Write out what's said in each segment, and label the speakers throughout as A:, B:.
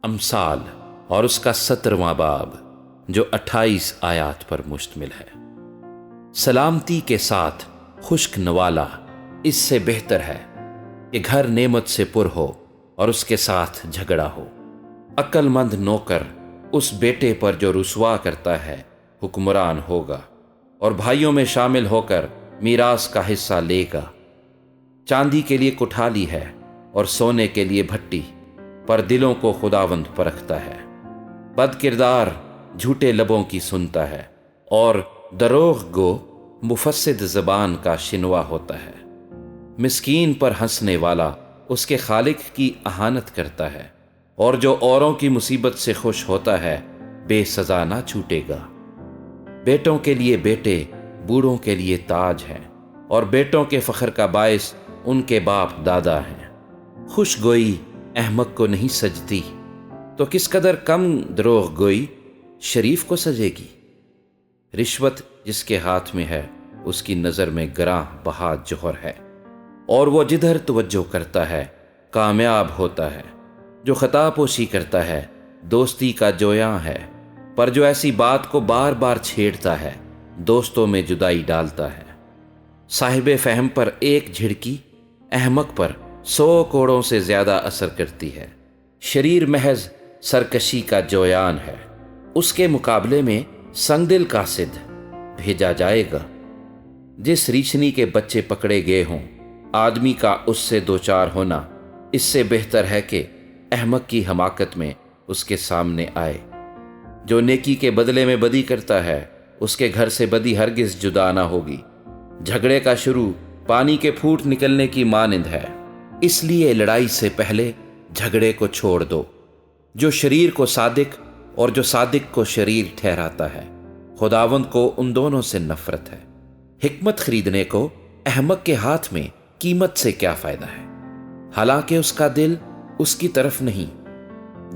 A: امثال اور اس کا 17واں باب جو 28 آیات پر مشتمل ہے۔ سلامتی کے ساتھ خشک نوالا اس سے بہتر ہے کہ گھر نعمت سے پر ہو اور اس کے ساتھ جھگڑا ہو۔ عقل مند نوکر اس بیٹے پر جو رسوا کرتا ہے حکمران ہوگا اور بھائیوں میں شامل ہو کر میراث کا حصہ لے گا۔ چاندی کے لیے کٹھالی ہے اور سونے کے لیے بھٹی، پر دلوں کو خداوند پرکھتا ہے۔ بد کردار جھوٹے لبوں کی سنتا ہے اور دروغ گو مفسد زبان کا شنوا ہوتا ہے۔ مسکین پر ہنسنے والا اس کے خالق کی اہانت کرتا ہے، اور جو اوروں کی مصیبت سے خوش ہوتا ہے بے سزا نہ چھوٹے گا۔ بیٹوں کے لیے بیٹے بوڑھوں کے لیے تاج ہیں، اور بیٹوں کے فخر کا باعث ان کے باپ دادا ہیں۔ خوش گوئی احمق کو نہیں سجتی، تو کس قدر کم دروغ گوئی شریف کو سجے گی۔ رشوت جس کے ہاتھ میں ہے اس کی نظر میں گراں بہا جوہر ہے، اور وہ جدھر توجہ کرتا ہے کامیاب ہوتا ہے۔ جو خطا پوشی کرتا ہے دوستی کا جویاں ہے، پر جو ایسی بات کو بار بار چھیڑتا ہے دوستوں میں جدائی ڈالتا ہے۔ صاحب فہم پر ایک جھڑکی احمق پر 100 کوڑوں سے زیادہ اثر کرتی ہے۔ شریر محض سرکشی کا جویان ہے، اس کے مقابلے میں سنگ دل قاصد بھیجا جائے گا۔ جس ریچھنی کے بچے پکڑے گئے ہوں آدمی کا اس سے دوچار ہونا اس سے بہتر ہے کہ احمق کی حماقت میں اس کے سامنے آئے۔ جو نیکی کے بدلے میں بدی کرتا ہے اس کے گھر سے بدی ہرگز جدا نہ ہوگی۔ جھگڑے کا شروع پانی کے پھوٹ نکلنے کی مانند ہے، اس لیے لڑائی سے پہلے جھگڑے کو چھوڑ دو۔ جو شریر کو صادق اور جو صادق کو شریر ٹھہراتا ہے خداوند کو ان دونوں سے نفرت ہے۔ حکمت خریدنے کو احمق کے ہاتھ میں قیمت سے کیا فائدہ ہے، حالانکہ اس کا دل اس کی طرف نہیں۔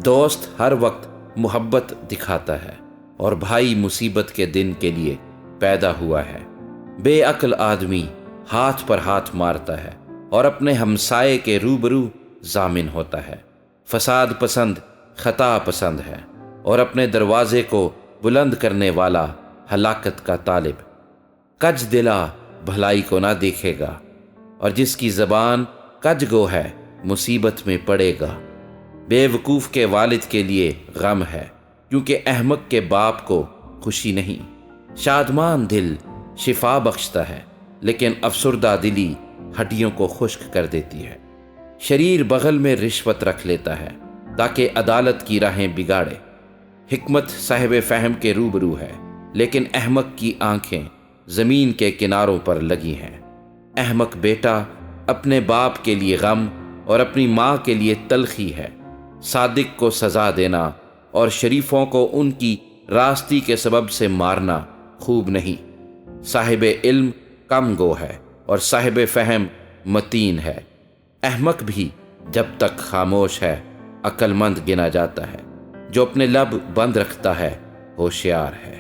A: دوست ہر وقت محبت دکھاتا ہے، اور بھائی مصیبت کے دن کے لیے پیدا ہوا ہے۔ بے عقل آدمی ہاتھ پر ہاتھ مارتا ہے اور اپنے ہمسائے کے روبرو ضامن ہوتا ہے۔ فساد پسند خطا پسند ہے، اور اپنے دروازے کو بلند کرنے والا ہلاکت کا طالب۔ کج دلا بھلائی کو نہ دیکھے گا، اور جس کی زبان کج گو ہے مصیبت میں پڑے گا۔ بے وقوف کے والد کے لیے غم ہے، کیونکہ احمق کے باپ کو خوشی نہیں۔ شادمان دل شفا بخشتا ہے، لیکن افسردہ دلی ہڈیوں کو خشک کر دیتی ہے۔ شریر بغل میں رشوت رکھ لیتا ہے تاکہ عدالت کی راہیں بگاڑے۔ حکمت صاحب فہم کے روبرو ہے، لیکن احمق کی آنکھیں زمین کے کناروں پر لگی ہیں۔ احمق بیٹا اپنے باپ کے لیے غم اور اپنی ماں کے لیے تلخی ہے۔ صادق کو سزا دینا اور شریفوں کو ان کی راستی کے سبب سے مارنا خوب نہیں۔ صاحب علم کم گو ہے اور صاحب فہم متین ہے۔ احمق بھی جب تک خاموش ہے عقل مند گنا جاتا ہے، جو اپنے لب بند رکھتا ہے ہوشیار ہے۔